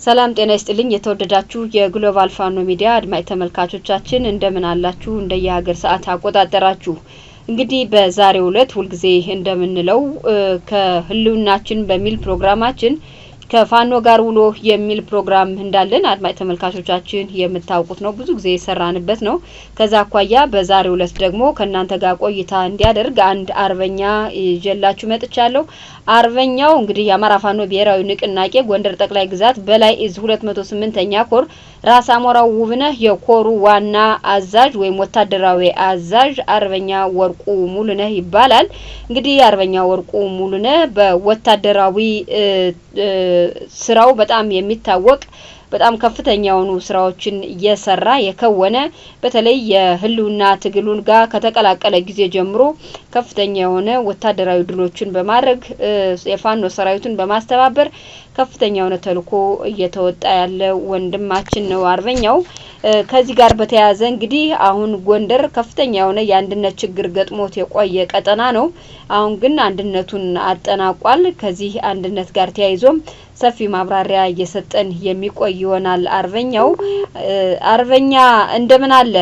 ሰላም ጤና ይስጥልኝ የተወደዳችሁ የግሎባል ፋኖ ሚዲያ አድማጭ ተመልካቾቻችን እንደምን አላችሁ እንደየሀገር ሰዓት አቆጣጠራችሁ እንግዲህ በዛሬው ዕለት ሁልጊዜ እንደምንለው ከህልውናችን በሚል ፕሮግራማችን ከፋኖ ጋር ውሎ የሚል ፕሮግራም እንዳለን አድማጭ ተመልካቾቻችን የምታውቁት ነው ብዙ ጊዜ የሰራንበት ነው ከዛ አኳያ በዛሬው ዕለት ደግሞ ከናንተ ጋር ቆይታ እንዲያደርግ አንድ አርበኛ ይዤላችሁ መጥቻለሁ አርበኛው እንግዲህ የአማራ ፋኖ ብሔራዊ ንቅናቄ ጎንደር ጠቅላይ ግዛት በላይ እዝ 208ኛ ኮር ራስ አሞራው ውብነህ የኮሩ ዋና አዛዥ ወይም ወታደራዊ አዛዥ አርበኛ ወርቁ ሙሉነህ ይባላል እንግዲህ አርበኛ ወርቁ ሙሉነህ በወታደራዊ ስራው በጣም የሚታወቅ በጣም ከፍተኛ የሆኑ ስራዎችን እየሰራ የከወነ በተለይ የህልውና ትግሉን ጋር ከተቀላቀለ ጊዜ ጀምሮ ከፍተኛ የሆነ ወታደራዊ ድሎችን በማድረግ የፋኖ ሰራዊቱን በማስተባበር ከፍተኛ የሆነ ተልኮ እየተወጣ ያለ ወንድማችን ነው አርበኛው ከዚህ ጋር በተያያዘ እንግዲህ አሁን ጎንደር ከፍተኛ የሆነ የአንድነት ችግር ገጥሞት የቆየ ቀጠና ነው አሁን ግን አንድነቱን አጠናቋል ከዚህ አንድነት ጋር ተያይዞም ሰፊ ማብራሪያ እየሰጠን የሚቆይ ይሆናል አርበኛው አርበኛ እንደምን አለ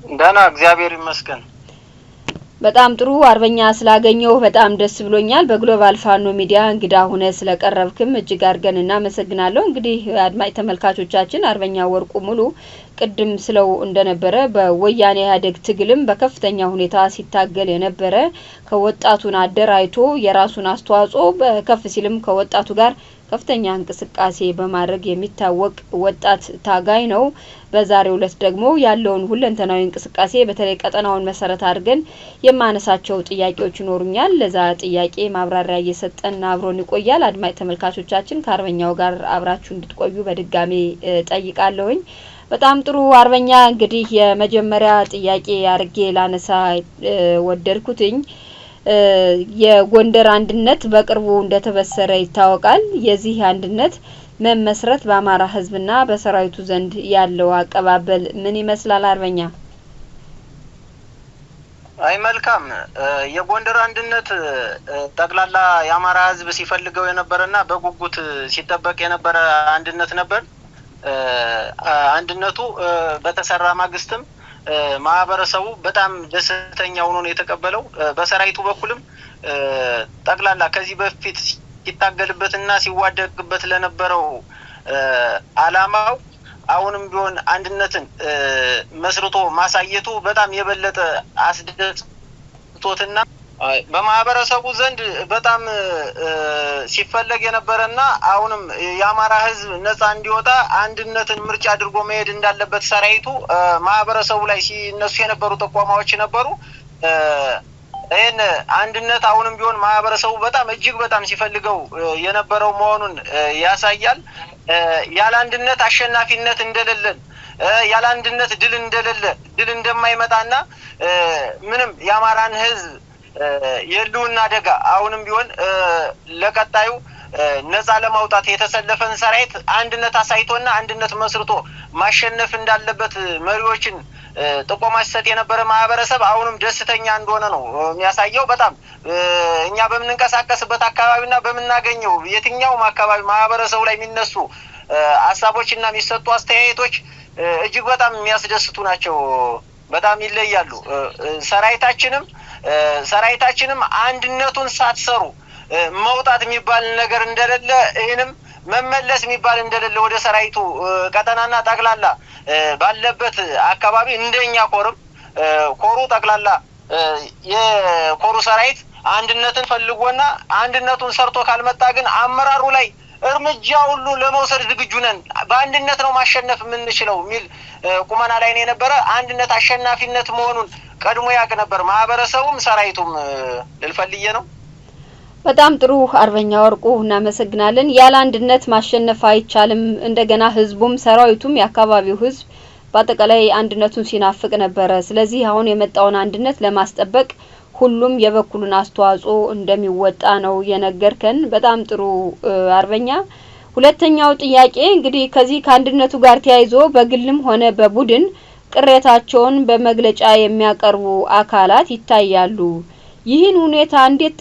እንደና እግዚአብሔር ይመስገን በጣም ጥሩ አርበኛ ስላገኘው በጣም ደስ ብሎኛል በግሎባል ፋኖ ሚዲያ እንግዳ ሆነ ስለቀረብክም እጅግ አድርገን እናመሰግናለሁ እንግዲህ አድማጭ ተመልካቾቻችን አርበኛ ወርቁ ሙሉ ቅድም ስለው እንደነበረ በወያኔ ኢህአዴግ ትግልም በከፍተኛ ሁኔታ ሲታገል የነበረ ከወጣቱን አደራይቶ የራሱን አስተዋጽኦ በከፍ ሲልም ከወጣቱ ጋር ከፍተኛ እንቅስቃሴ በማድረግ የሚታወቅ ወጣት ታጋይ ነው በዛሬው ዕለት ደግሞ ያለውን ሁለንተናዊ እንቅስቃሴ በተለይ ቀጠናውን መሰረት አድርገን የማነሳቸው ጥያቄዎች ይኖሩኛል ለዛ ጥያቄ ማብራሪያ እየሰጠን አብሮን ይቆያል አድማጭ ተመልካቾቻችን ከአርበኛው ጋር አብራችሁ እንድትቆዩ በድጋሜ ጠይቃለሁኝ በጣም ጥሩ አርበኛ እንግዲህ የመጀመሪያ ጥያቄ አርጌ ላነሳ ወደድኩትኝ የጎንደር አንድነት በቅርቡ እንደተበሰረ ይታወቃል የዚህ አንድነት መመስረት በአማራ ህዝብና በሰራዊቱ ዘንድ ያለው አቀባበል ምን ይመስላል አርበኛ አይ መልካም የጎንደር አንድነት ጠቅላላ የአማራ ህዝብ ሲፈልገው የነበረና በጉጉት ሲጠበቅ የነበረ አንድነት ነበር አንድነቱ በተሰራ ማግስትም ማህበረሰቡ በጣም ደስተኛ ሆኖ ነው የተቀበለው በሰራዊቱ በኩልም ጠቅላላ ከዚህ በፊት ሲታገልበትና ሲዋደቅበት ለነበረው አላማው አሁንም ቢሆን አንድነትን መስርቶ ማሳየቱ በጣም የበለጠ አስደስቶትና በማህበረሰቡ ዘንድ በጣም ሲፈለግ የነበረና አሁንም የአማራ ህዝብ ነፃ እንዲወጣ አንድነትን ምርጫ አድርጎ መሄድ እንዳለበት ሰራዊቱ ማህበረሰቡ ላይ ሲነሱ የነበሩ ተቋማዎች ነበሩ እን አንድነት አሁንም ቢሆን ማህበረሰቡ በጣም እጅግ በጣም ሲፈልገው የነበረው መሆኑን ያሳያል ያለ አንድነት አሸናፊነት እንደሌለን ያለ አንድነት ድል እንደማይመጣና ምንም የአማራን ህዝብ የሉና አደጋ አሁንም ቢሆን ለቀጣዩ ነፃ ለማውጣት የተሰለፈን ሰራዊት አንድነት አሳይቶና አንድነት መስርቶ ማሸነፍ እንዳለበት መሪዎችን ጥቆማ ሲሰጥ የነበረ ማህበረሰብ አሁንም ደስተኛ እንደሆነ ነው የሚያሳየው በጣም እኛ በመንቀሳቀስበት አካባቢና በመናገኘው የትኛውም አካባቢ ማህበረሰቡ ላይ የሚነሱ ሐሳቦችና የሚሰጡ አስተያየቶች እጅግ በጣም የሚያስደስቱ ናቸው በጣም ይለያሉ ሰራዊታችንም አንድነቱን ሳትሰሩ መውጣት የሚባል ነገር እንደሌለ ይሄንም መመለስ የሚባል እንደሌለ ወደ ሰራዊቱ ቀጠናና ጠቅላላ ባለበት አካባቢ እንደኛ ኮሩ ጠቅላላ የኮሩ ሰራዊት አንድነትን ፈልጎና አንድነቱን ሰርቶ ካልመጣ ግን አመራሩ ላይ እርምጃ ሁሉ ለመውሰድ ዝግጁ ነን በአንድነት ነው ማሸነፍ የምንችለው ሚል ቁመና ላይ ነው የነበረ አንድነት አሸናፊነት መሆኑን ቀድሞ ያቅ ነበር ማህበረሰቡም ሰራዊቱም ልልፈልየ ነው በጣም ጥሩ አርበኛ ወርቁ እናመሰግናለን ያለ አንድነት ማሸነፍ አይቻልም እንደገና ህዝቡም ሰራዊቱም ያካባቢው ህዝብ በአጠቃላይ አንድነቱን ሲናፍቅ ነበር ስለዚህ አሁን የመጣውን አንድነት ለማስጠበቅ ሁሉም የበኩሉን አስተዋጽኦ እንደሚወጣ ነው የነገርከን። በጣም ጥሩ አርበኛ። ሁለተኛው ጥያቄ እንግዲህ ከዚህ ከአንድነቱ ጋር ተያይዞ በግልም ሆነ በቡድን ቅሬታቸውን በመግለጫ የሚያቀርቡ አካላት ይታያሉ። ይህን ሁኔታ እንዴት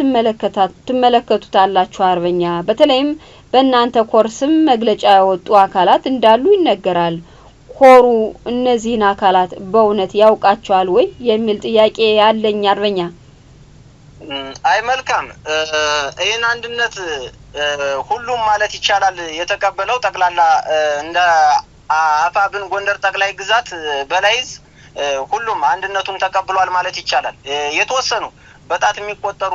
ትመለከቱታላችሁ አርበኛ? በተለይም በእናንተ ኮርስም መግለጫ ያወጡ አካላት እንዳሉ ይነገራል። ኮሩ እነዚህን አካላት በእውነት ያውቃቸዋል ወይ የሚል ጥያቄ ያለኝ አርበኛ። አይ መልካም። ይህን አንድነት ሁሉም ማለት ይቻላል የተቀበለው ጠቅላላ እንደ አፋብን ጎንደር ጠቅላይ ግዛት በላይዝ ሁሉም አንድነቱን ተቀብሏል ማለት ይቻላል። የተወሰኑ በጣት የሚቆጠሩ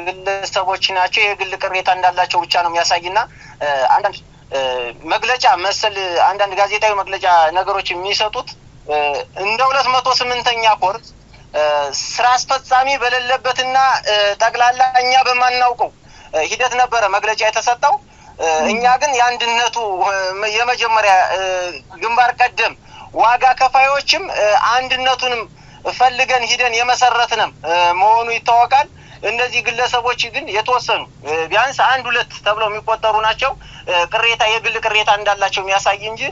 ግለሰቦች ናቸው የግል ቅሬታ እንዳላቸው ብቻ ነው የሚያሳይና አንዳንድ መግለጫ መሰል አንዳንድ ጋዜጣዊ መግለጫ ነገሮች የሚሰጡት እንደ 208ኛ ኮርስ ስራ አስፈጻሚ በሌለበትና ጠቅላላ እኛ በማናውቀው ሂደት ነበረ መግለጫ የተሰጠው። እኛ ግን የአንድነቱ የመጀመሪያ ግንባር ቀደም ዋጋ ከፋዮችም አንድነቱንም ፈልገን ሂደን የመሰረትንም መሆኑ ይታወቃል። እነዚህ ግለሰቦች ግን የተወሰኑ ቢያንስ 1-2 ተብለው የሚቆጠሩ ናቸው። ቅሬታ የግል ቅሬታ እንዳላቸው የሚያሳይ እንጂ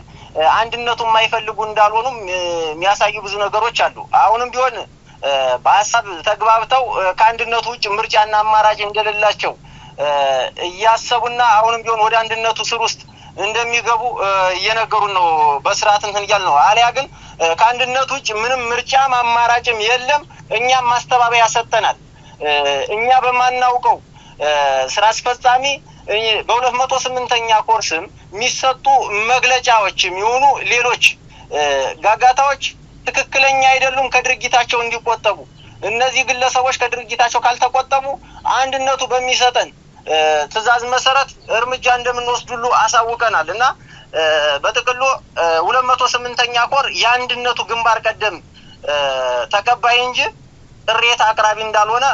አንድነቱን የማይፈልጉ እንዳልሆኑም የሚያሳዩ ብዙ ነገሮች አሉ። አሁንም ቢሆን በሐሳብ ተግባብተው ከአንድነቱ ውጭ ምርጫና አማራጭ እንደሌላቸው እያሰቡና አሁንም ቢሆን ወደ አንድነቱ ስር ውስጥ እንደሚገቡ እየነገሩን ነው። በስርዓት እንትን እያልን ነው። አሊያ ግን ከአንድነቱ ውጭ ምንም ምርጫም አማራጭም የለም። እኛም ማስተባበያ ሰጠናል። እኛ በማናውቀው ስራ አስፈጻሚ በ208ኛ ኮርስም የሚሰጡ መግለጫዎችም ይሁኑ ሌሎች ጋጋታዎች ትክክለኛ አይደሉም። ከድርጊታቸው እንዲቆጠቡ እነዚህ ግለሰቦች ከድርጊታቸው ካልተቆጠቡ አንድነቱ በሚሰጠን ትዕዛዝ መሰረት እርምጃ እንደምንወስዱሉ አሳውቀናል እና በጥቅሉ 208ኛ ኮር የአንድነቱ ግንባር ቀደም ተቀባይ እንጂ ቅሬታ አቅራቢ እንዳልሆነ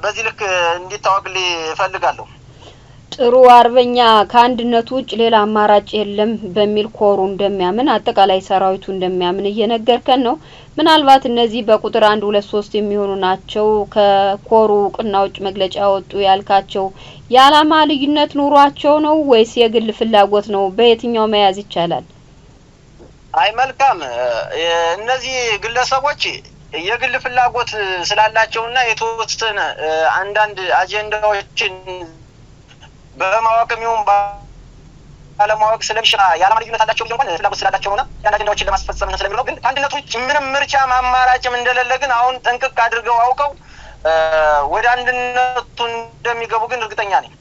በዚህ ልክ እንዲታወቅልኝ እፈልጋለሁ። ጥሩ አርበኛ። ከአንድነቱ ውጭ ሌላ አማራጭ የለም በሚል ኮሩ እንደሚያምን አጠቃላይ ሰራዊቱ እንደሚያምን እየነገርከን ነው። ምናልባት እነዚህ በቁጥር 1 2 3 የሚሆኑ ናቸው ከኮሩ እውቅና ውጭ መግለጫ ወጡ ያልካቸው የዓላማ ልዩነት ኑሯቸው ነው ወይስ የግል ፍላጎት ነው? በየትኛው መያዝ ይቻላል? አይ መልካም። እነዚህ ግለሰቦች የግል ፍላጎት ስላላቸውና የተወሰነ አንዳንድ አጀንዳዎችን በማወቅም ይሁን ባለማወቅ ስለሚሽራ የዓላማ ልዩነት አላቸው እንኳን ፍላጎት ስላላቸውና ያን አጀንዳዎችን ለማስፈጸም ስለሚለው ግን ከአንድነቱ ውጭ ምንም ምርጫ አማራጭም እንደሌለ ግን አሁን ጥንቅቅ አድርገው አውቀው ወደ አንድነቱ እንደሚገቡ ግን እርግጠኛ ነኝ።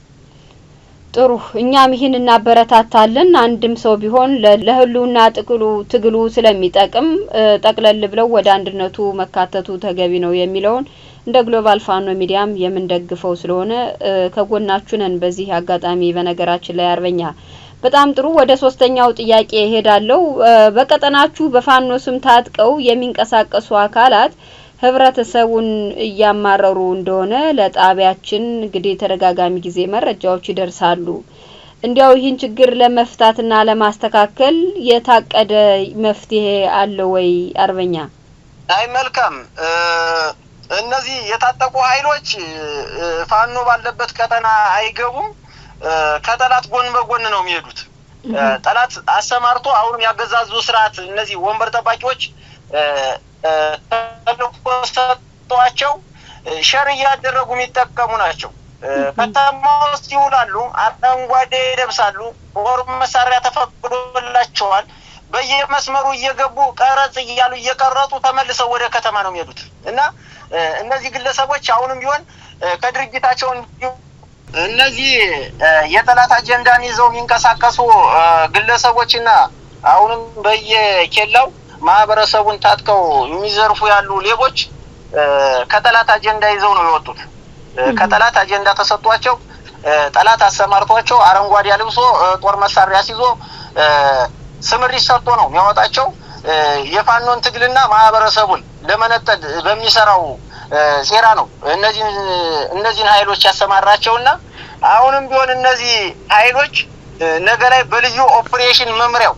ጥሩ። እኛም ይህን እናበረታታለን። አንድም ሰው ቢሆን ለህልውና ትግሉ ስለሚጠቅም ጠቅለል ብለው ወደ አንድነቱ መካተቱ ተገቢ ነው የሚለውን እንደ ግሎባል ፋኖ ሚዲያም የምንደግፈው ስለሆነ ከጎናችሁ ነን። በዚህ አጋጣሚ በነገራችን ላይ አርበኛ በጣም ጥሩ። ወደ ሶስተኛው ጥያቄ ሄዳለሁ። በቀጠናችሁ በፋኖ ስም ታጥቀው የሚንቀሳቀሱ አካላት ህብረተሰቡን እያማረሩ እንደሆነ ለጣቢያችን እንግዲህ ተደጋጋሚ ጊዜ መረጃዎች ይደርሳሉ። እንዲያው ይህን ችግር ለመፍታትና ለማስተካከል የታቀደ መፍትሄ አለ ወይ አርበኛ? አይ መልካም። እነዚህ የታጠቁ ኃይሎች ፋኖ ባለበት ቀጠና አይገቡም። ከጠላት ጎን በጎን ነው የሚሄዱት። ጠላት አሰማርቶ አሁንም ያገዛዙ ስርዓት እነዚህ ወንበር ጠባቂዎች ተለቆሰጧቸው ሸር እያደረጉ የሚጠቀሙ ናቸው። ከተማ ውስጥ ይውላሉ፣ አረንጓዴ ይለብሳሉ፣ ጦር መሳሪያ ተፈቅዶላቸዋል። በየመስመሩ እየገቡ ቀረጽ እያሉ እየቀረጡ ተመልሰው ወደ ከተማ ነው የሚሄዱት እና እነዚህ ግለሰቦች አሁንም ቢሆን ከድርጊታቸው እነዚህ የጠላት አጀንዳን ይዘው የሚንቀሳቀሱ ግለሰቦችና አሁንም በየኬላው ማህበረሰቡን ታጥቀው የሚዘርፉ ያሉ ሌቦች ከጠላት አጀንዳ ይዘው ነው የወጡት። ከጠላት አጀንዳ ተሰጥቷቸው ጠላት አሰማርቷቸው አረንጓዴ አልብሶ ጦር መሳሪያ ሲዞ ስምሪት ሰጥቶ ነው የሚያወጣቸው። የፋኖን ትግልና ማህበረሰቡን ለመነጠል በሚሰራው ሴራ ነው እነዚህን ኃይሎች ያሰማራቸውና አሁንም ቢሆን እነዚህ ኃይሎች ነገ ላይ በልዩ ኦፕሬሽን መምሪያው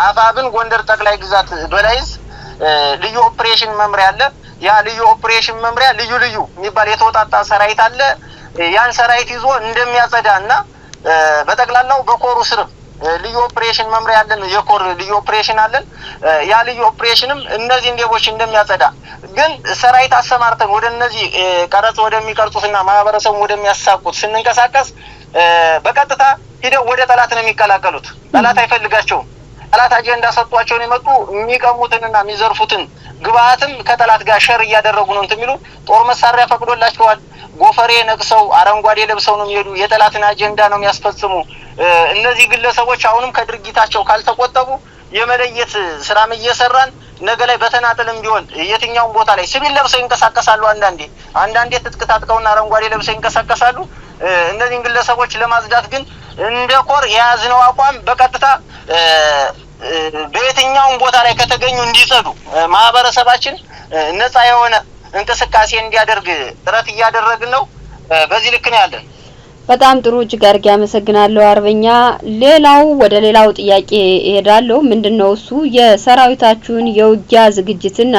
አፋብን ጎንደር ጠቅላይ ግዛት በላይዝ ልዩ ኦፕሬሽን መምሪያ አለ። ያ ልዩ ኦፕሬሽን መምሪያ ልዩ የሚባል የተወጣጣ ሰራዊት አለ። ያን ሰራዊት ይዞ እንደሚያጸዳና በጠቅላላው በኮሩ ስር ልዩ ኦፕሬሽን መምሪያ አለን። የኮር ልዩ ኦፕሬሽን አለን። ያ ልዩ ኦፕሬሽንም እነዚህ ሌቦች እንደሚያጸዳ ግን ሰራዊት አሰማርተን ወደ እነዚህ ቀረጽ ወደሚቀርጹትና ማህበረሰቡ ወደሚያሳቁት ስንንቀሳቀስ በቀጥታ ሄደው ወደ ጠላት ነው የሚቀላቀሉት። ጠላት አይፈልጋቸውም። ጠላት አጀንዳ ሰጥቷቸው ነው የመጡ። የሚቀሙትንና የሚዘርፉትን ግብአትም ከጠላት ጋር ሸር እያደረጉ ነው እንትሚሉ ጦር መሳሪያ ፈቅዶላቸዋል። ጎፈሬ ነቅሰው አረንጓዴ ለብሰው ነው የሚሄዱ። የጠላትን አጀንዳ ነው የሚያስፈጽሙ። እነዚህ ግለሰቦች አሁንም ከድርጊታቸው ካልተቆጠቡ የመለየት ስራም እየሰራን ነገ ላይ በተናጠልም ቢሆን የትኛውም ቦታ ላይ ሲቪል ለብሰው ይንቀሳቀሳሉ። አንዳንዴ ትጥቅ ታጥቀውና አረንጓዴ ለብሰው ይንቀሳቀሳሉ። እነዚህን ግለሰቦች ለማጽዳት ግን እንደ ኮር የያዝነው አቋም በቀጥታ በየትኛውም ቦታ ላይ ከተገኙ እንዲጸዱ ማህበረሰባችን ነፃ የሆነ እንቅስቃሴ እንዲያደርግ ጥረት እያደረግን ነው። በዚህ ልክ ነው ያለን። በጣም ጥሩ እጅግ አድርጌ አመሰግናለሁ አርበኛ። ሌላው ወደ ሌላው ጥያቄ እሄዳለሁ። ምንድነው እሱ የሰራዊታችሁን የውጊያ ዝግጅትና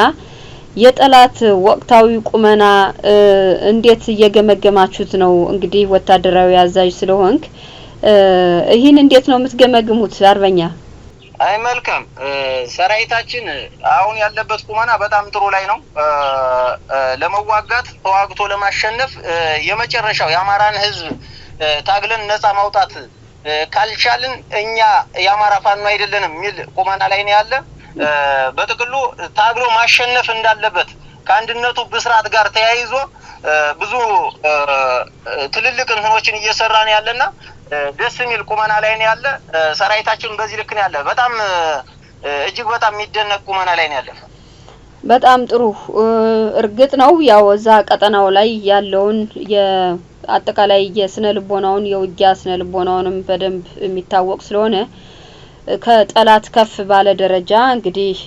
የጠላት ወቅታዊ ቁመና እንዴት እየገመገማችሁት ነው? እንግዲህ ወታደራዊ አዛዥ ስለሆንክ ይህን እንዴት ነው የምትገመግሙት አርበኛ? አይ መልካም። ሰራዊታችን አሁን ያለበት ቁመና በጣም ጥሩ ላይ ነው። ለመዋጋት ተዋግቶ ለማሸነፍ የመጨረሻው የአማራን ህዝብ ታግለን ነፃ ማውጣት ካልቻልን እኛ የአማራ ፋኖ አይደለንም የሚል ቁመና ላይ ነው ያለ። በጥቅሉ ታግሎ ማሸነፍ እንዳለበት ከአንድነቱ ብስራት ጋር ተያይዞ ብዙ ትልልቅ እንትኖችን እየሰራ ነው ያለና ደስ የሚል ቁመና ላይ ነው ያለ። ሰራዊታችን በዚህ ልክ ነው ያለ። በጣም እጅግ በጣም የሚደነቅ ቁመና ላይ ነው ያለ። በጣም ጥሩ። እርግጥ ነው ያው እዛ ቀጠናው ላይ ያለውን የአጠቃላይ የስነ ልቦናውን የውጊያ ስነ ልቦናውንም በደንብ የሚታወቅ ስለሆነ ከጠላት ከፍ ባለ ደረጃ እንግዲህ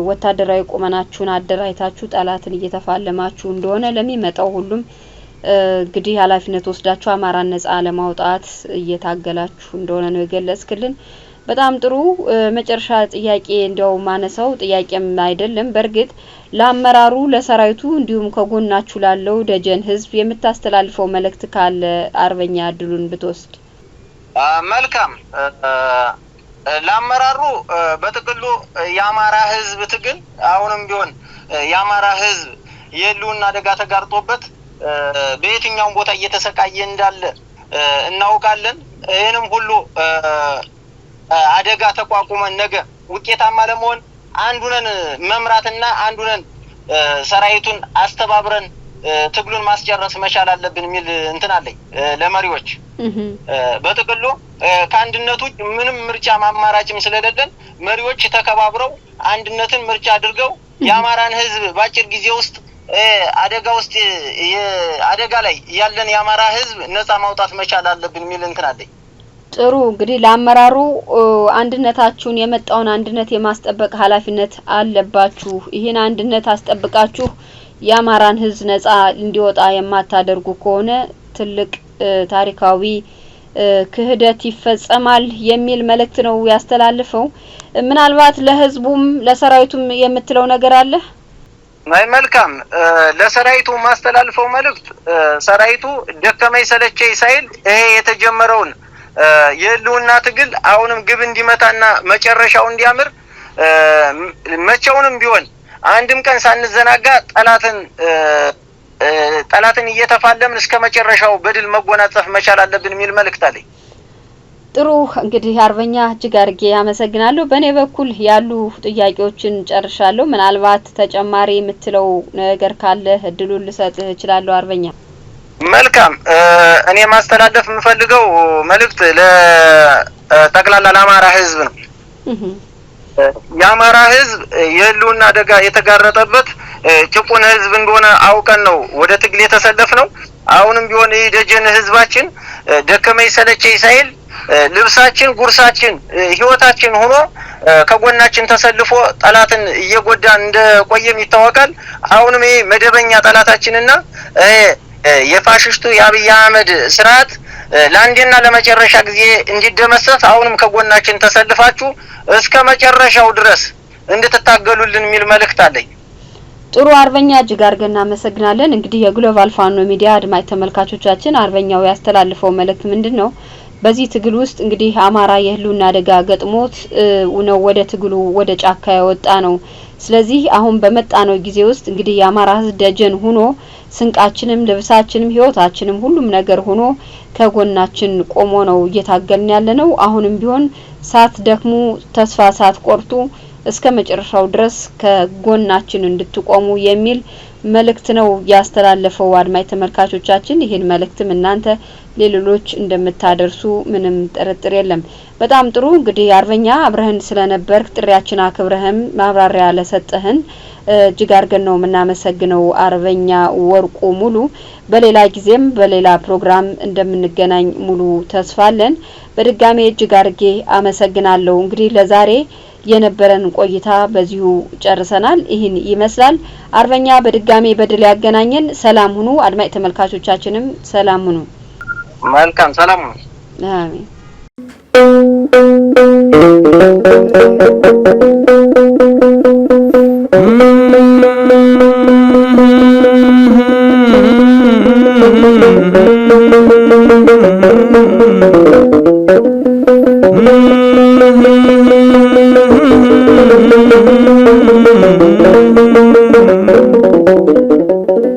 ወታደራዊ ቁመናችሁን አደራይታችሁ ጠላትን እየተፋለማችሁ እንደሆነ ለሚመጣው ሁሉም እንግዲህ ኃላፊነት ወስዳችሁ አማራን ነፃ ለማውጣት እየታገላችሁ እንደሆነ ነው የገለጽክልን። በጣም ጥሩ። መጨረሻ ጥያቄ እንደው ማነሳው ጥያቄም አይደለም፣ በርግጥ ለአመራሩ ለሰራዊቱ እንዲሁም ከጎናችሁ ላለው ደጀን ህዝብ የምታስተላልፈው መልእክት ካለ አርበኛ እድሉን ብትወስድ። መልካም። ለአመራሩ በጥቅሉ የአማራ ህዝብ ትግል አሁንም ቢሆን የአማራ ህዝብ የህልውና አደጋ ተጋርጦበት በየትኛውም ቦታ እየተሰቃየ እንዳለ እናውቃለን። ይህንም ሁሉ አደጋ ተቋቁመን ነገ ውጤታማ ለመሆን አንዱነን መምራትና አንዱነን ሰራዊቱን አስተባብረን ትግሉን ማስጨረስ መቻል አለብን የሚል እንትን አለኝ ለመሪዎች። በጥቅሉ ከአንድነቱ ምንም ምርጫ ማማራጭም ስለሌለን መሪዎች ተከባብረው አንድነትን ምርጫ አድርገው የአማራን ህዝብ በአጭር ጊዜ ውስጥ አደጋ ላይ ያለን የአማራ ህዝብ ነፃ ማውጣት መቻል አለብን የሚል እንትን አለኝ። ጥሩ። እንግዲህ ለአመራሩ አንድነታችሁን የመጣውን አንድነት የማስጠበቅ ኃላፊነት አለባችሁ። ይሄን አንድነት አስጠብቃችሁ የአማራን ህዝብ ነፃ እንዲወጣ የማታደርጉ ከሆነ ትልቅ ታሪካዊ ክህደት ይፈጸማል የሚል መልእክት ነው ያስተላልፈው። ምናልባት ለህዝቡም ለሰራዊቱም የምትለው ነገር አለ? መልካም። ለሰራዊቱ ማስተላልፈው መልእክት ሰራዊቱ ደከመኝ ሰለቸኝ ሳይል ይሄ የተጀመረውን የህልውና ትግል አሁንም ግብ እንዲመታና መጨረሻው እንዲያምር መቼውንም ቢሆን አንድም ቀን ሳንዘናጋ ጠላትን እየተፋለምን እስከ መጨረሻው በድል መጎናጸፍ መቻል አለብን የሚል መልእክት አለኝ። ጥሩ። እንግዲህ አርበኛ እጅግ አድርጌ አመሰግናለሁ። በእኔ በኩል ያሉ ጥያቄዎችን ጨርሻለሁ። ምናልባት ተጨማሪ የምትለው ነገር ካለ እድሉን ልሰጥህ እችላለሁ አርበኛ። መልካም። እኔ ማስተላለፍ የምፈልገው መልእክት ለጠቅላላ ለአማራ ህዝብ ነው። የአማራ ህዝብ የህልውና አደጋ የተጋረጠበት ጭቁን ህዝብ እንደሆነ አውቀን ነው ወደ ትግል የተሰለፍነው። አሁንም ቢሆን ይህ ደጀን ህዝባችን ደከመኝ ሰለቸኝ ሳይል ልብሳችን፣ ጉርሳችን፣ ህይወታችን ሆኖ ከጎናችን ተሰልፎ ጠላትን እየጎዳ እንደቆየም ይታወቃል። አሁንም ይሄ መደበኛ ጠላታችንና የፋሽስቱ የአብይ አህመድ ስርዓት ለአንዴና ለመጨረሻ ጊዜ እንዲደመሰስ አሁንም ከጎናችን ተሰልፋችሁ እስከ መጨረሻው ድረስ እንድትታገሉልን የሚል መልእክት አለኝ። ጥሩ አርበኛ እጅግ አድርገን እናመሰግናለን። እንግዲህ የግሎባል ፋኖ ሚዲያ አድማጭ ተመልካቾቻችን አርበኛው ያስተላልፈው መልእክት ምንድነው? በዚህ ትግል ውስጥ እንግዲህ አማራ የህልውና አደጋ ገጥሞት ነው ወደ ትግሉ ወደ ጫካ ያወጣ ነው። ስለዚህ አሁን በመጣነው ጊዜ ውስጥ እንግዲህ የአማራ ህዝብ ደጀን ሆኖ ስንቃችንም ልብሳችንም ህይወታችንም ሁሉም ነገር ሆኖ ከጎናችን ቆሞ ነው እየታገልን ያለነው። አሁንም ቢሆን ሳትደክሙ ተስፋ ሳትቆርጡ እስከ መጨረሻው ድረስ ከጎናችን እንድትቆሙ የሚል መልእክት ነው ያስተላለፈው። አድማጭ ተመልካቾቻችን ይሄን መልእክትም እናንተ ለሌሎች እንደምታደርሱ ምንም ጥርጥር የለም። በጣም ጥሩ እንግዲህ አርበኛ አብረህን ስለነበር ጥሪያችን አክብረህም ማብራሪያ ለሰጠህን እጅግ አድርገን ነው የምናመሰግነው አርበኛ ወርቁ ሙሉ። በሌላ ጊዜም በሌላ ፕሮግራም እንደምንገናኝ ሙሉ ተስፋ አለን። በድጋሜ እጅግ አድርጌ አመሰግናለሁ። እንግዲህ ለዛሬ የነበረን ቆይታ በዚሁ ጨርሰናል። ይህን ይመስላል። አርበኛ በድጋሜ በድል ያገናኘን። ሰላም ሁኑ። አድማጭ ተመልካቾቻችንም ሰላም ሁኑ። መልካም ሰላም ሁኑ። አሜን። Thank you.